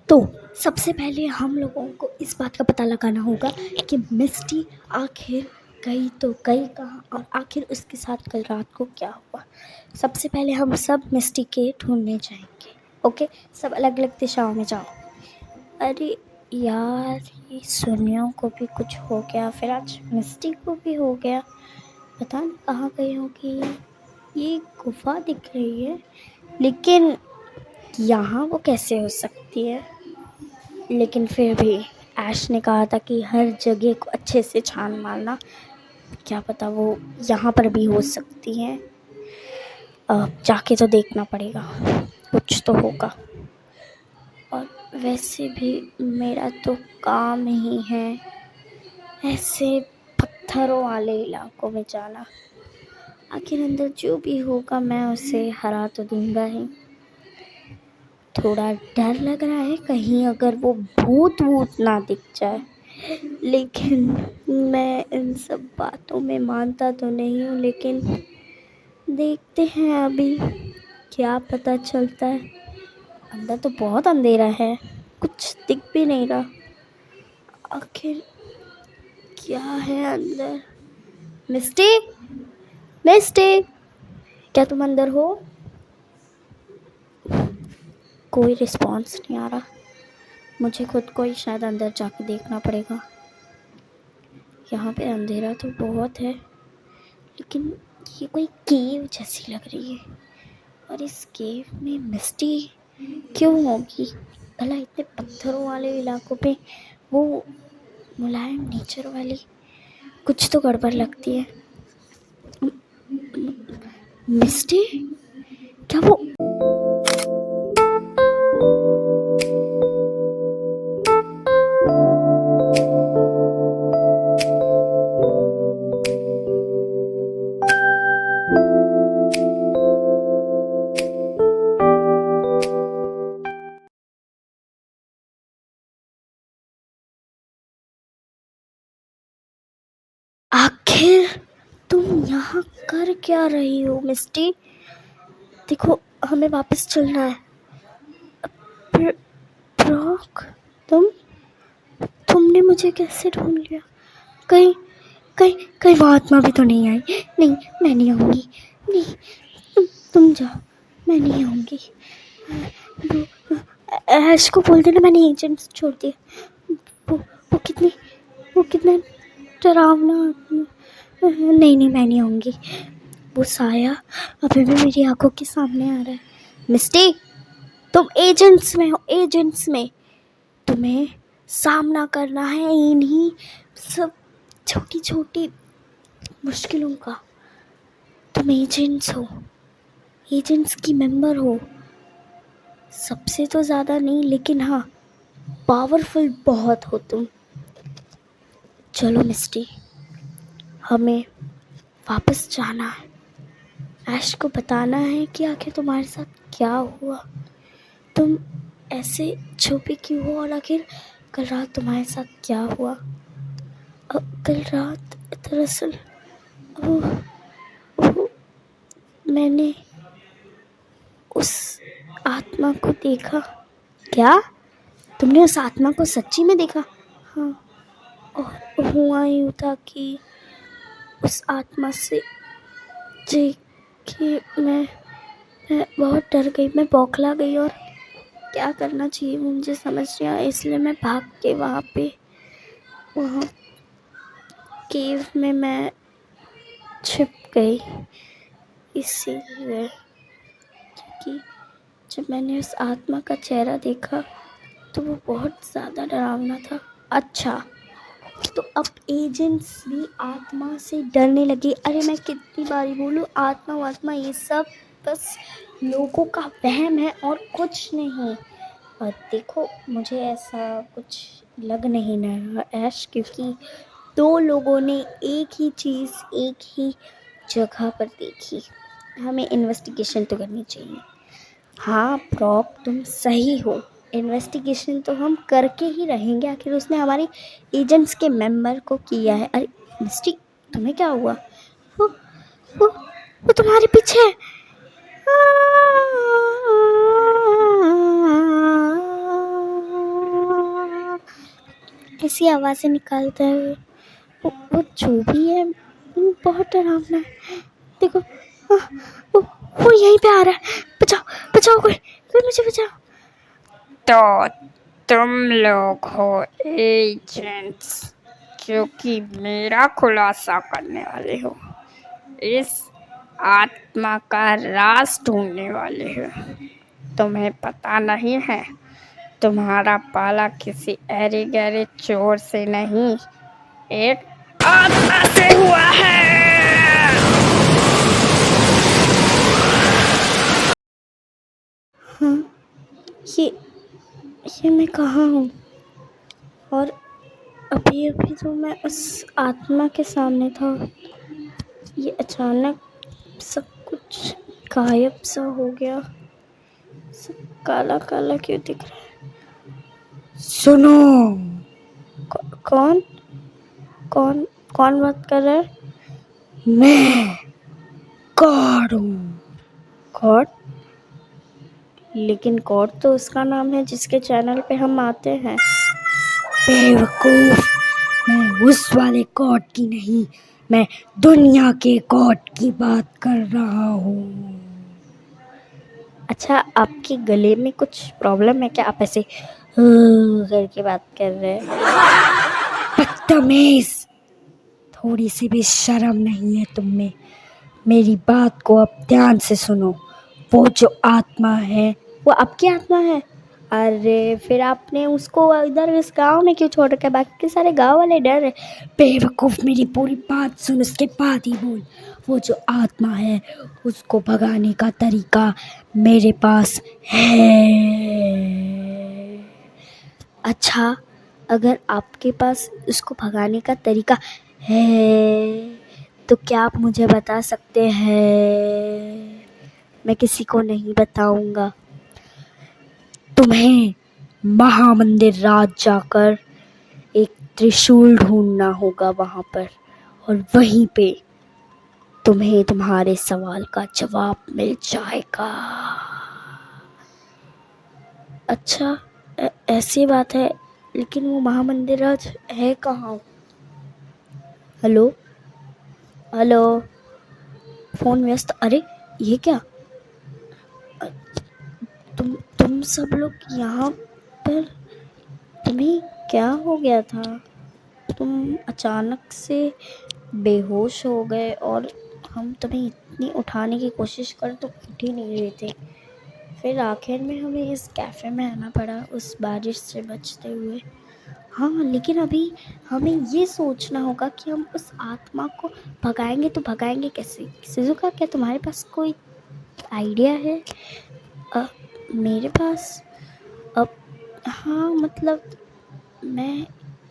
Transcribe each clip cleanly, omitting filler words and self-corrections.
तो सबसे पहले हम लोगों को इस बात का पता लगाना होगा कि मिस्टी आखिर गई तो गई कहाँ और आखिर उसके साथ कल रात को क्या हुआ। सबसे पहले हम सब मिस्टी के ढूंढने जाएंगे। ओके, सब अलग अलग दिशाओं में जाओ। अरे यार, ये सुनियों को भी कुछ हो गया, फिर आज मिस्टी को भी हो गया। पता नहीं कहाँ गई होगी। ये गुफा दिख रही है, लेकिन यहाँ वो कैसे हो सकती है। लेकिन फिर भी ऐश ने कहा था कि हर जगह को अच्छे से छान मारना, क्या पता वो यहाँ पर भी हो सकती हैं। जाके तो देखना पड़ेगा, कुछ तो होगा। और वैसे भी मेरा तो काम ही है ऐसे पत्थरों वाले इलाकों में जाना। आखिर अंदर जो भी होगा मैं उसे हरा तो दूंगा ही। थोड़ा डर लग रहा है कहीं अगर वो भूत वूत ना दिख जाए, लेकिन मैं इन सब बातों में मानता तो नहीं हूँ। लेकिन देखते हैं अभी क्या पता चलता है। अंदर तो बहुत अंधेरा है, कुछ दिख भी नहीं रहा। आखिर क्या है अंदर। मिस्टी, मिस्टी, क्या तुम अंदर हो? कोई रिस्पॉन्स नहीं आ रहा। मुझे खुद को ही शायद अंदर जाके देखना पड़ेगा। यहाँ पे अंधेरा तो बहुत है, लेकिन ये कोई केव जैसी लग रही है। और इस केव में मिस्टी क्यों होगी? भला इतने पत्थरों वाले इलाकों पे वो मुलायम नेचर वाली, कुछ तो गड़बड़ लगती है। मिस्टी, क्या वो आखिर तुम यहाँ कर क्या रही हो मिस्टी? देखो, हमें वापस चलना है। ब्रॉक, तुमने मुझे कैसे ढूंढ लिया? कहीं कहीं कहीं वो आत्मा भी तो नहीं आई? नहीं, मैं नहीं आऊँगी। नहीं, तुम जाओ, मैं नहीं आऊँगी। ऐश को बोल देना मैंने एजेंट छोड़ दिया। वो कितना डरावना आदमी। नहीं नहीं, मैं नहीं आऊँगी। वो साया अभी भी मेरी आंखों के सामने आ रहा है। मिस्टी, तुम एजेंट्स में हो, एजेंट्स में तुम्हें सामना करना है इन्हीं सब छोटी छोटी मुश्किलों का। तुम एजेंट्स हो, एजेंट्स की मेंबर हो। सबसे तो ज़्यादा नहीं, लेकिन हाँ, पावरफुल बहुत हो तुम। चलो मिस्टी, हमें वापस जाना है। ऐश को बताना है कि आखिर तुम्हारे साथ क्या हुआ, तुम ऐसे छुपी क्यों हो, और आखिर कल रात तुम्हारे साथ क्या हुआ। कल रात दरअसल मैंने उस आत्मा को देखा। क्या? तुमने उस आत्मा को सच्ची में देखा? हाँ, और हुआ यूँ था कि उस आत्मा से देख के मैं बहुत डर गई, मैं बौखला गई, और क्या करना चाहिए मुझे समझ नहीं आया। इसलिए मैं भाग के वहाँ केव में मैं छिप गई। इसीलिए, क्योंकि जब मैंने उस आत्मा का चेहरा देखा तो वो बहुत ज़्यादा डरावना था। अच्छा, तो अब एजेंट्स भी आत्मा से डरने लगे। अरे मैं कितनी बारी बोलूँ, आत्मा ये सब बस लोगों का वहम है और कुछ नहीं। और देखो, मुझे ऐसा कुछ लग नहीं रहा ऐश, क्योंकि दो लोगों ने एक ही चीज़ एक ही जगह पर देखी। हमें इन्वेस्टिगेशन तो करनी चाहिए। हाँ प्रॉप, तुम सही हो, इन्वेस्टिगेशन तो हम करके ही रहेंगे। आखिर उसने हमारे एजेंट्स के मेंबर को किया है। अरे मिस्टी, तुम्हें क्या हुआ? वो वो वो तुम्हारे पीछे है। ऐसी आवाज़ें निकालता है वो जो भी है बहुत डरावना है। देखो वो यहीं पे आ रहा है। बचाओ बचाओ, कोई मुझे बचाओ। तो तुम लोग हो एजेंट्स जो कि मेरा खुलासा करने वाले हो, इस आत्मा का राज ढूंढने वाले हो। तुम्हें पता नहीं है, तुम्हारा पाला किसी ऐरे गहरे चोर से नहीं, एक आत्मा से हुआ है। हाँ, ये मैं कहाँ हूँ? और अभी तो मैं उस आत्मा के सामने था। ये अचानक सब कुछ गायब सा हो गया। सब काला काला क्यों दिख रहा है? सुनो, कौन कौन कौन बात कर रहा है? मैं गॉड हूँ। गॉड? लेकिन गॉड तो उसका नाम है जिसके चैनल पे हम आते हैं। बेवकूफ, मैं उस वाले गॉड की नहीं, मैं दुनिया के गॉड की बात कर रहा हूँ। अच्छा, आपके गले में कुछ प्रॉब्लम है क्या? आप ऐसे करके बात कर रहे हैं। बदतमीज, थोड़ी सी भी शर्म नहीं है तुम में। मेरी बात को अब ध्यान से सुनो। वो जो आत्मा है, वो आपकी आत्मा है? अरे फिर आपने उसको इधर इस गांव में क्यों छोड़ के? बाकी के सारे गांव वाले डर रहे। बेवकूफ, मेरी पूरी बात सुन, उसके बाद ही बोल। वो जो आत्मा है, उसको भगाने का तरीका मेरे पास है। अच्छा, अगर आपके पास उसको भगाने का तरीका है तो क्या आप मुझे बता सकते हैं? मैं किसी को नहीं बताऊंगा। तुम्हें महामंदिर राज जाकर एक त्रिशूल ढूंढना होगा वहां पर, और वहीं पे तुम्हें तुम्हारे सवाल का जवाब मिल जाएगा। अच्छा, ऐसी बात है। लेकिन वो महामंदिर राज है कहाँ? हेलो हेलो, फोन व्यस्त। अरे ये क्या? तुम सब लोग यहाँ पर? तुम्हें क्या हो गया था? तुम अचानक से बेहोश हो गए और हम तुम्हें इतनी उठाने की कोशिश कर तो उठ ही नहीं रहे थे। फिर आखिर में हमें इस कैफ़े में आना पड़ा उस बारिश से बचते हुए। हाँ, लेकिन अभी हमें ये सोचना होगा कि हम उस आत्मा को भगाएंगे तो भगाएंगे कैसे? शिज़ुका, क्या तुम्हारे पास कोई आइडिया है? मेरे पास अब, हाँ मतलब मैं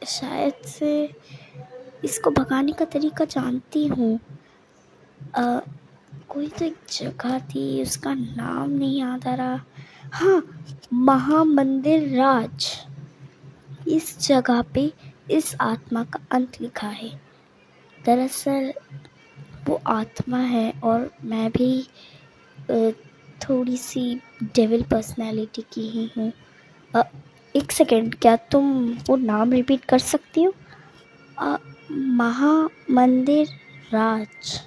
शायद से इसको भगाने का तरीका जानती हूँ। कोई तो एक जगह थी, उसका नाम नहीं याद आ रहा। हाँ, महामंदिर राज। इस जगह पे इस आत्मा का अंत लिखा है। दरअसल वो आत्मा है और मैं भी थोड़ी सी डेविल पर्सनालिटी की ही हूँ। एक सेकेंड, क्या तुम वो नाम रिपीट कर सकती हो? महामंदिर राज,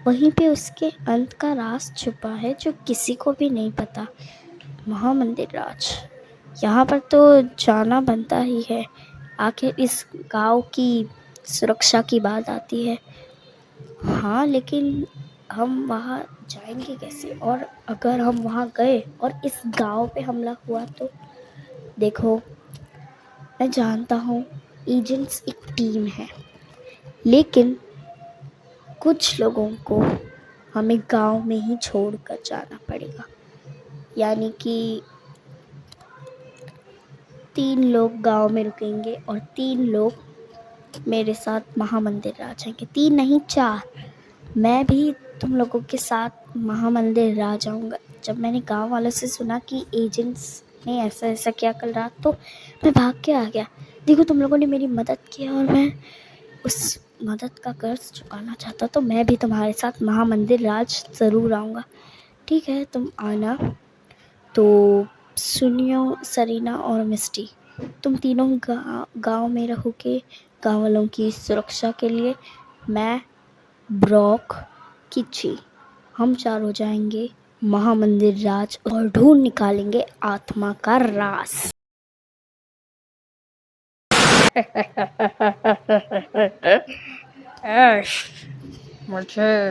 वहीं पे उसके अंत का राज छुपा है जो किसी को भी नहीं पता। महामंदिर राज, यहाँ पर तो जाना बनता ही है। आखिर इस गांव की सुरक्षा की बात आती है। हाँ, लेकिन हम वहाँ जाएंगे कैसे? और अगर हम वहाँ गए और इस गांव पे हमला हुआ तो? देखो, मैं जानता हूँ एजेंट्स एक टीम है, लेकिन कुछ लोगों को हमें गांव में ही छोड़कर जाना पड़ेगा। यानी कि 3 लोग गांव में रुकेंगे और 3 लोग मेरे साथ महामंदिर आ जाएंगे। 3 नहीं, 4। मैं भी तुम लोगों के साथ महामंदिर आ जाऊंगा। जब मैंने गांव वालों से सुना कि एजेंट्स ने ऐसा ऐसा किया कल रात, तो मैं भाग के आ गया। देखो, तुम लोगों ने मेरी मदद की और मैं उस मदद का कर्ज चुकाना चाहता, तो मैं भी तुम्हारे साथ महामंदिर राज ज़रूर आऊँगा। ठीक है, तुम आना। तो सुनियो सरीना और मिस्टी, तुम तीनों गांव में रहोगे गांव वालों की सुरक्षा के लिए। मैं, ब्रॉक, किची, हम चार हो जाएंगे महामंदिर राज और ढूंढ निकालेंगे आत्मा का राज। ऐश, मुझे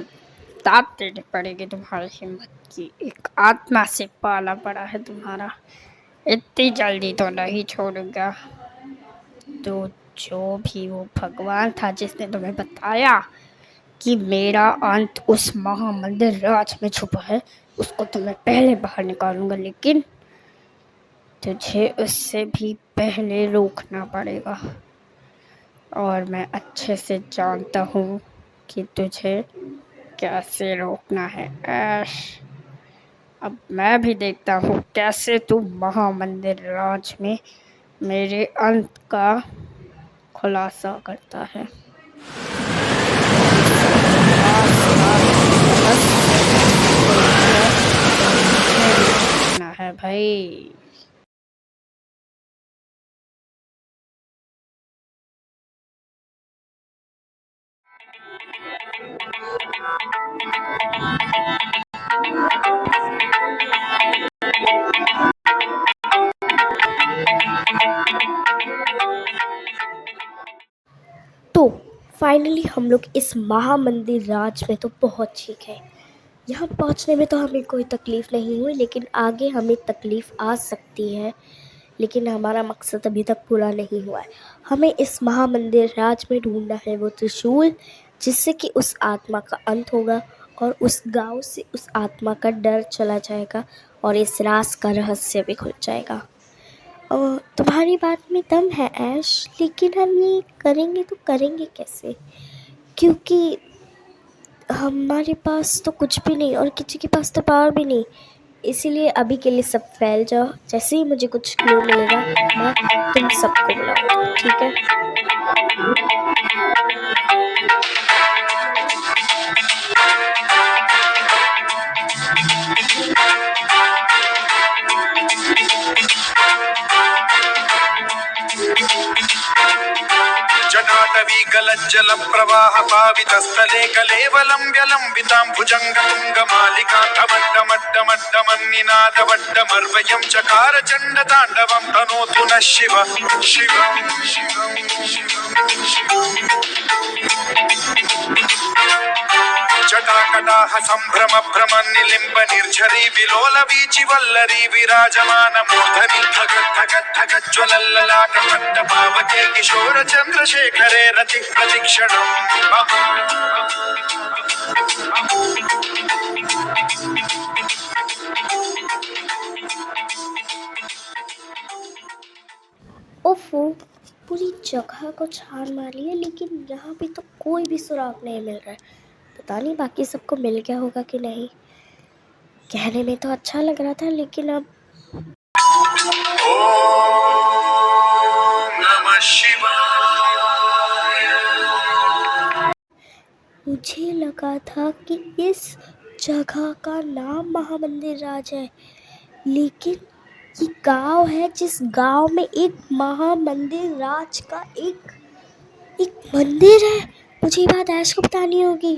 दाद देनी पड़ेगी तुम्हारी हिम्मत की। एक आत्मा से पाला पड़ा है तुम्हारा, इतनी जल्दी तो नहीं छोड़ूंगा। तो जो भी वो भगवान था जिसने तुम्हें बताया कि मेरा अंत उस महामंदिर राज में छुपा है, उसको तो मैं पहले बाहर निकालूंगा, लेकिन तुझे उससे भी पहले रोकना पड़ेगा। और मैं अच्छे से जानता हूँ कि तुझे कैसे रोकना है ऐश। अब मैं भी देखता हूँ कैसे तू महामंदिर राज में मेरे अंत का खुलासा करता है। ना है भाई। तो फाइनली हम लोग इस महामंदिर राज में तो पहुंच ही गए। यहाँ पहुंचने में तो हमें कोई तकलीफ़ नहीं हुई, लेकिन आगे हमें तकलीफ़ आ सकती है। लेकिन हमारा मकसद अभी तक पूरा नहीं हुआ है। हमें इस महामंदिर राज में ढूंढना है वो त्रिशूल, जिससे कि उस आत्मा का अंत होगा और उस गांव से उस आत्मा का डर चला जाएगा और इस राज का रहस्य भी खुल जाएगा। और तुम्हारी बात में दम है ऐश, लेकिन हम ये करेंगे तो करेंगे कैसे? क्योंकि हमारे पास तो कुछ भी नहीं और किसी के पास तो पावर भी नहीं। इसीलिए अभी के लिए सब फैल जाओ। जैसे ही मुझे कुछ क्लू मिलेगा मैं तुम सबको बुलाऊंगा, ठीक है? जटाटवी गलज्जल प्रवाह पावितस्थले कलेवलं व्यलम्बितां भुजङ्गतुङ्गमालिकान्तमड्डमड्डमड्डमन्निनादवड्डमर्वयं चकार चण्डताण्डवं तनोतु नः शिव शिवं जटाकटाह सम्भ्रम भ्रमन्निलिम्ब निर्झरी विलोल वीचि वल्लरी विराजमान मूर्धनि ठगज्ज्वलल्ललाट पट्ट पावके किशोर चन्द्रशेखरे रति प्रतिक्षणम् ओफो, पूरी जगह को छान मार लिया, लेकिन यहाँ पे तो कोई भी सुराग नहीं मिल रहा है। पता नहीं बाकी सबको मिल गया होगा कि नहीं। कहने में तो अच्छा लग रहा था, लेकिन अब ओम नमः शिवाय। मुझे लगा था कि इस जगह का नाम महामंदिर राज है, लेकिन ये गांव है जिस गांव में एक महामंदिर राज का एक मंदिर है। मुझे ये बात ऐश को बतानी होगी।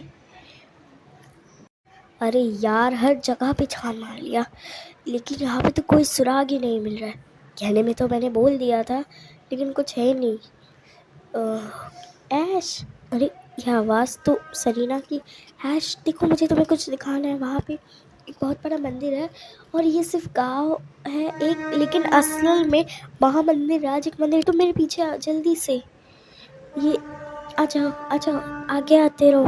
अरे यार, हर जगह पे छान मार लिया, लेकिन यहाँ पे तो कोई सुराग ही नहीं मिल रहा है। कहने में तो मैंने बोल दिया था, लेकिन कुछ है नहीं। ऐश, अरे ये आवाज़ तो सरीना की। ऐश देखो, मुझे तुम्हें कुछ दिखाना है। वहाँ पे एक बहुत बड़ा मंदिर है और ये सिर्फ गांव है एक, लेकिन असल में महामंदिर राज एक मंदिर। तो मेरे पीछे आ जल्दी से। ये आ जाओ आ जाओ, आगे आते रहो।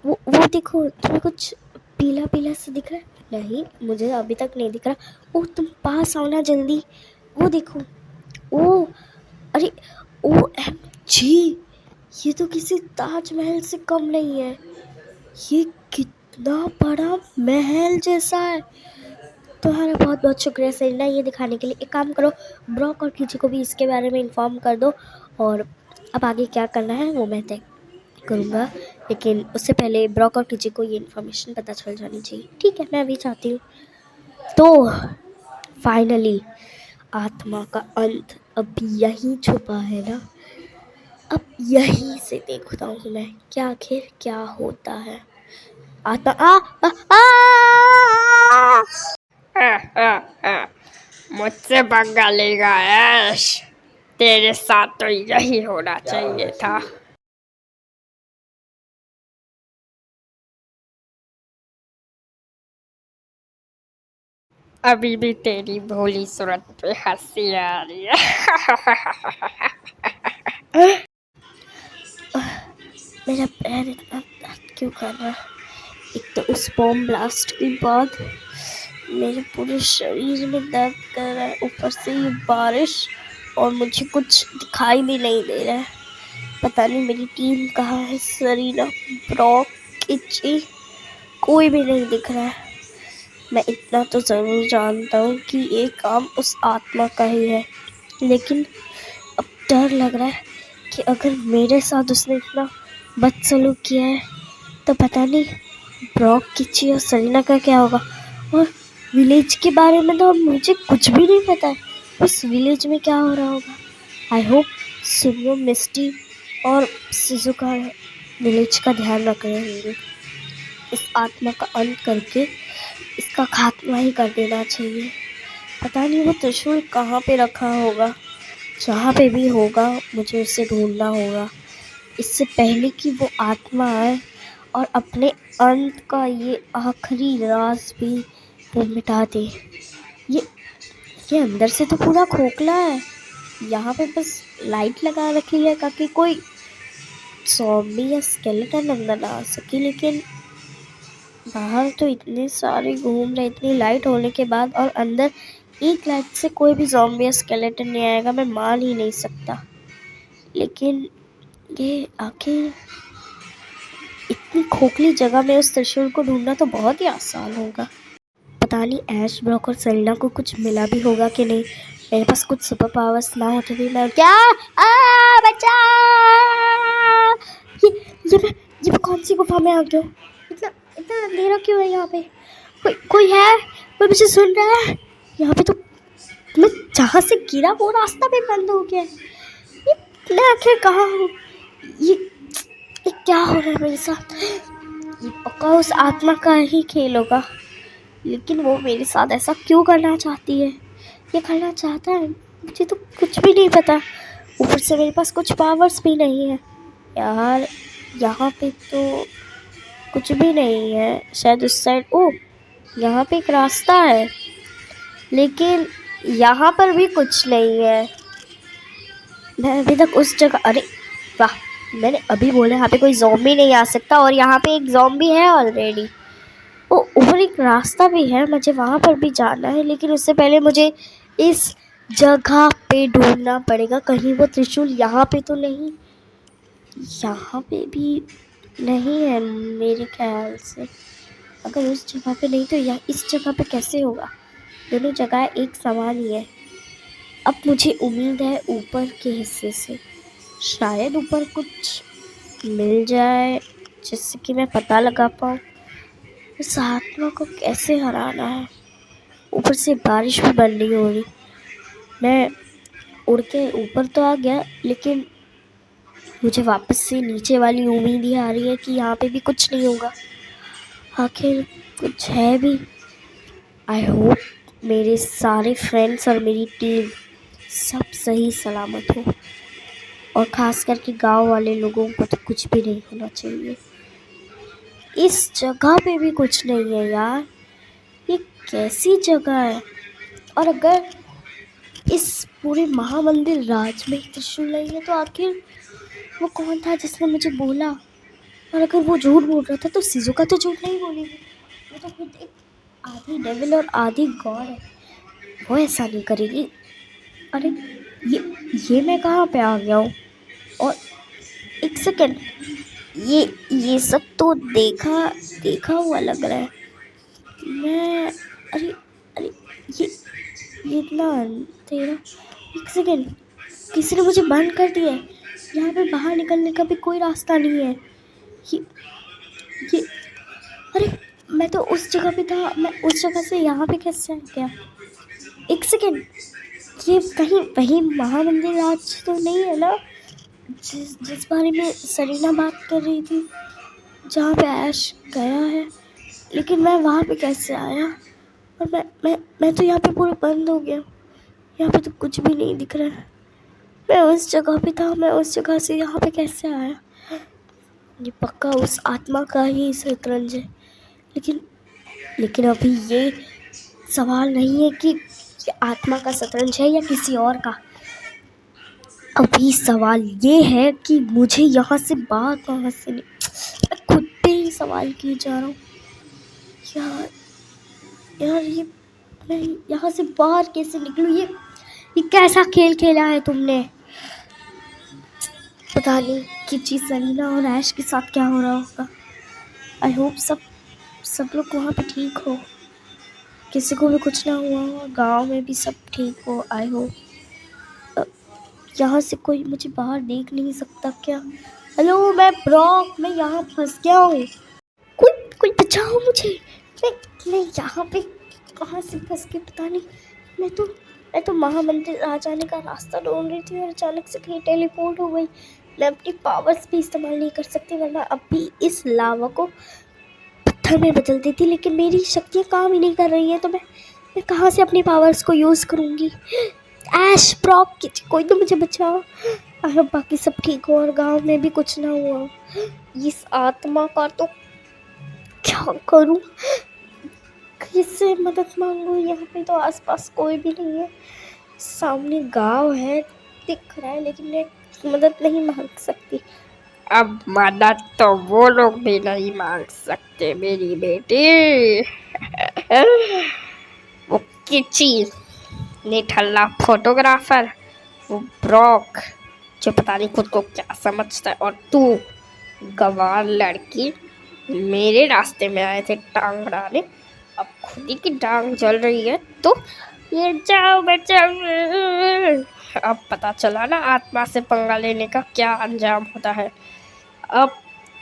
वो देखो, तुम्हें कुछ पीला पीला सा दिख रहा है? नहीं, मुझे अभी तक नहीं दिख रहा। ओ तुम पास आओ ना जल्दी। वो देखो, ओ अरे ओ एम जी, ये तो किसी ताजमहल से कम नहीं है। ये कितना बड़ा महल जैसा है। तुम्हारा बहुत बहुत शुक्रिया सेलिना ये दिखाने के लिए। एक काम करो, ब्रॉक और किची को भी इसके बारे में इन्फॉर्म कर दो, और अब आगे क्या करना है वो मैं तय करूँगा। लेकिन उससे पहले ब्रॉक और किची को ये इन्फॉर्मेशन पता चल जानी चाहिए। ठीक है, मैं अभी चाहती हूँ। तो फाइनली आत्मा का अंत अब यहीं छुपा है ना। अब यहीं से देखता हूँ मैं कि आखिर क्या होता है। आत्मा मुझसे पंगा लेगा ऐश, तेरे साथ तो यही होना चाहिए था। अभी भी तेरी भोली सूरत पे हंसी आ रही है। मेरा पैर इतना दर्द क्यों कर रहा है? एक तो उस बॉम्ब ब्लास्ट के बाद मेरे पूरे शरीर में दर्द कर रहा है, ऊपर से ये बारिश, और मुझे कुछ दिखाई भी नहीं दे रहा है। पता नहीं मेरी टीम कहाँ है। सरीना, ब्रॉक, किची, कोई भी नहीं दिख रहा है। मैं इतना तो ज़रूर जानता हूँ कि ये काम उस आत्मा का ही है, लेकिन अब डर लग रहा है कि अगर मेरे साथ उसने इतना बदसलूक किया है तो पता नहीं ब्रॉक, किची और सरीना का क्या होगा। और विलेज के बारे में तो मुझे कुछ भी नहीं पता है, उस विलेज में क्या हो रहा होगा। आई होप सुनियो, मिस्टी और शिजुका विलेज का ध्यान रख रहे होंगे। इस आत्मा का अंत करके इसका खात्मा ही कर देना चाहिए। पता नहीं वो त्रिशूल कहाँ पे रखा होगा। जहाँ पे भी होगा मुझे उसे ढूंढना होगा, इससे पहले कि वो आत्मा आए और अपने अंत का ये आखिरी राज भी वो मिटा दे। ये अंदर से तो पूरा खोखला है। यहाँ पे बस लाइट लगा रखी है ताकि कोई ज़ॉम्बी या स्केलेटन अंदर ना आ सके, लेकिन बाहर तो इतने सारे घूम रहे, इतनी लाइट होने के बाद, और अंदर एक लाइट से कोई भी ज़ॉम्बी या स्केलेटन नहीं आएगा, मैं मान ही नहीं सकता। लेकिन ये आखिर इतनी खोखली जगह में उस त्रिशूल को ढूंढना तो बहुत ही आसान होगा। पता नहीं ऐश, ब्रॉक और सेलिना को कुछ मिला भी होगा कि नहीं। मेरे पास कुछ सुपर पावर्स ना होते भी मैं क्या बचा। ये कौन सी गुफा में आ गया हूँ? इतना इतना अंधेरा क्यों है यहाँ पे? कोई है? कोई मुझे सुन रहा है? यहाँ पे तो मैं जहाँ से गिरा वो रास्ता भी बंद हो गया है। ये मैं आखिर कहाँ हूँ? ये क्या हो रहा है मेरे साथ? ये पक्का उस आत्मा का ही खेल होगा, लेकिन वो मेरे साथ ऐसा क्यों करना चाहती है? ये करना चाहता है, मुझे तो कुछ भी नहीं पता। ऊपर से मेरे पास कुछ पावर्स भी नहीं है यार। यहाँ पे तो कुछ भी नहीं है, शायद उस साइड। ओ, यहाँ पे एक रास्ता है, लेकिन यहाँ पर भी कुछ नहीं है। मैं अभी तक उस जगह, अरे वाह, मैंने अभी बोला यहाँ पे कोई ज़ॉम्बी नहीं आ सकता, और यहाँ पे एक ज़ॉम्बी है ऑलरेडी। वो ऊपर एक रास्ता भी है, मुझे वहाँ पर भी जाना है, लेकिन उससे पहले मुझे इस जगह पे ढूंढना पड़ेगा। कहीं वो त्रिशूल यहाँ पे तो नहीं, यहाँ पे भी नहीं है मेरे ख्याल से। अगर उस जगह पे नहीं तो यहाँ इस जगह पे कैसे होगा? दोनों जगह एक समान ही है। अब मुझे उम्मीद है ऊपर के हिस्से से शायद ऊपर कुछ मिल जाए, जिससे कि मैं पता लगा पाऊँ उस आत्मा को कैसे हराना है। ऊपर से बारिश भी बंद नहीं हो रही। मैं उड़ के ऊपर तो आ गया, लेकिन मुझे वापस से नीचे वाली उम्मीद ही आ रही है कि यहाँ पे भी कुछ नहीं होगा। आखिर कुछ है भी। आई होप मेरे सारे फ्रेंड्स और मेरी टीम सब सही सलामत हो, और ख़ास करके गांव वाले लोगों को तो कुछ भी नहीं होना चाहिए। इस जगह पे भी कुछ नहीं है यार, ये कैसी जगह है? और अगर इस पूरे महामंदिर राज में त्रिशूल नहीं है तो आखिर वो कौन था जिसने मुझे बोला? और अगर वो झूठ बोल रहा था तो शिजुका तो झूठ नहीं बोलेगी। वो तो खुद एक आधी डेविल और आधी गॉड है, वो ऐसा नहीं करेगी। अरे ये मैं कहाँ पे आ गया हूँ? और एक सेकेंड, ये सब तो देखा हुआ लग रहा है। मैं अरे अरे ये इतना तेरा, एक सेकेंड, किसी ने मुझे बंद कर दिया है। यहाँ पे बाहर निकलने का भी कोई रास्ता नहीं है। ये अरे मैं तो उस जगह पे था, मैं उस जगह से यहाँ पे कैसे आ गया? एक सेकेंड, ये कहीं वही महामंदिर राज तो नहीं है ना जिस बारे में सरीना बात कर रही थी, जहाँ पे ऐश गया है? लेकिन मैं वहाँ पे कैसे आया? और मैं तो यहाँ पे पूरा बंद हो गया, यहाँ पे तो कुछ भी नहीं दिख रहा है। मैं उस जगह पे था, मैं उस जगह से यहाँ पे कैसे आया? ये पक्का उस आत्मा का ही शतरंज है। लेकिन अभी ये सवाल नहीं है कि ये आत्मा का शतरंज है या किसी और का। अभी सवाल ये है कि मुझे यहाँ से बाहर कहाँ से मैं खुद पे ही सवाल किए जा रहा हूँ। यार ये मैं यहाँ से बाहर कैसे निकलूँ? ये कैसा खेल खेला है तुमने? पता नहीं कि चीज़ सरीना और ऐश के साथ क्या हो रहा होगा। आई होप सब लोग वहाँ पे ठीक हो, किसी को भी कुछ ना हुआ हो, गांव में भी सब ठीक हो। I hope. यहाँ से कोई मुझे बाहर देख नहीं सकता क्या? हेलो, मैं यहाँ फंस गया हूँ। कोई बचाओ मुझे। मैं यहाँ पे कहाँ से फंस के पता नहीं। मैं तो महामंदिर आ जाने का रास्ता ढूंढ रही थी और अचानक से कहीं टेलीपोर्ट हो गई। मैं अपनी पावर्स भी इस्तेमाल नहीं कर सकती, वरना अभी इस लावा को पत्थर में बदल देती। लेकिन मेरी शक्तियाँ काम ही नहीं कर रही हैं, तो मैं कहाँ से अपनी पावर्स को यूज़ करूँगी? ऐश, ब्रॉक, कोई तो मुझे बचाओ। और बाकी सब ठीक हो और गांव में भी कुछ ना हुआ। इस आत्मा का तो क्या करूं? किससे मदद मांगूं? यहाँ पे तो आसपास कोई भी नहीं है। सामने गांव है दिख रहा है, लेकिन मैं मदद नहीं मांग सकती। अब मदद तो वो लोग भी नहीं मांग सकते मेरी बेटी। वो किची निठल्ला फोटोग्राफर, वो ब्रॉक जो पता नहीं खुद को क्या समझता है, और तू गवार लड़की मेरे रास्ते में आए थे टांग अड़ाने। अब खुद ही की टांग जल रही है तो ये जाओ बचाओ। अब पता चला ना आत्मा से पंगा लेने का क्या अंजाम होता है। अब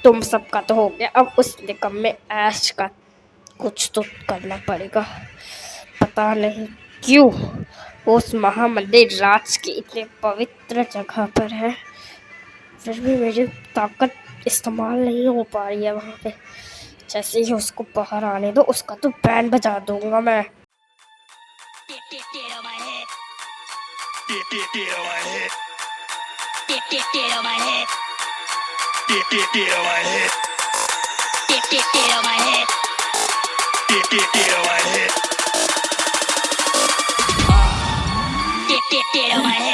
तुम सबका तो हो गया, अब उस निकम्मे ऐश का कुछ तो करना पड़ेगा। पता नहीं क्यों वो उस महामंदिर राज की इतने पवित्र जगह पर है, फिर भी मेरी ताकत इस्तेमाल नहीं हो पा रही है वहाँ पे। जैसे ही उसको बाहर आने दो, उसका तो बैंड बजा दूंगा मैं। my head.